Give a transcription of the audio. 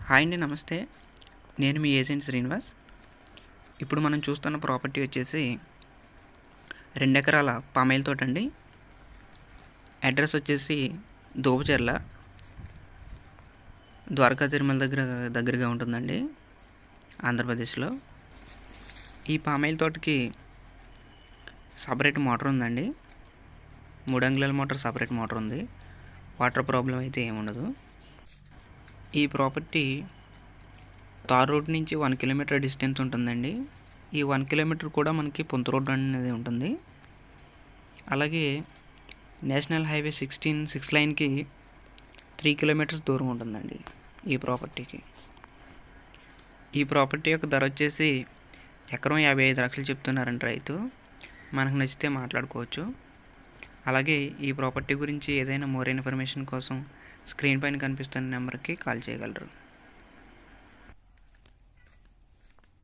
Hi అండి, నమస్తే. నేను మీ ఏజెంట్ శ్రీనివాస్. ఇప్పుడు మనం చూస్తున్న ప్రాపర్టీ వచ్చేసి 2 ఎకరాల పామాయిల్ తోట అండి. అడ్రస్ వచ్చేసి దోబుచెర్ల, ద్వారకా తిరుమల దగ్గరగా ఉంటుందండి, ఆంధ్రప్రదేశ్లో. ఈ పామాయిల్ తోటకి సపరేట్ మోటార్ ఉందండి. 3 అంగుళాల మోటార్, సపరేట్ మోటార్ ఉంది. వాటర్ ప్రాబ్లం అయితే ఏముండదు. ఈ ప్రాపర్టీ తార్ రోడ్ నుంచి 1 కిలోమీటర్ డిస్టెన్స్ ఉంటుందండి. ఈ 1 కిలోమీటర్ కూడా మనకి పొంతు రోడ్ అనేది ఉంటుంది. అలాగే నేషనల్ హైవే 6 లైన్కి 3 కిలోమీటర్స్ దూరం ఉంటుందండి ఈ ప్రాపర్టీకి. ఈ ప్రాపర్టీ యొక్క ధర వచ్చేసి ఎకరం 55 లక్షలు చెప్తున్నారండి రైతు. మనకు నచ్చితే మాట్లాడుకోవచ్చు. అలాగే ఈ ప్రాపర్టీ గురించి ఏదైనా మోర్ ఇన్ఫర్మేషన్ కోసం స్క్రీన్ పైన కనిపిస్తున్న నెంబర్కి కాల్ చేయగలరు.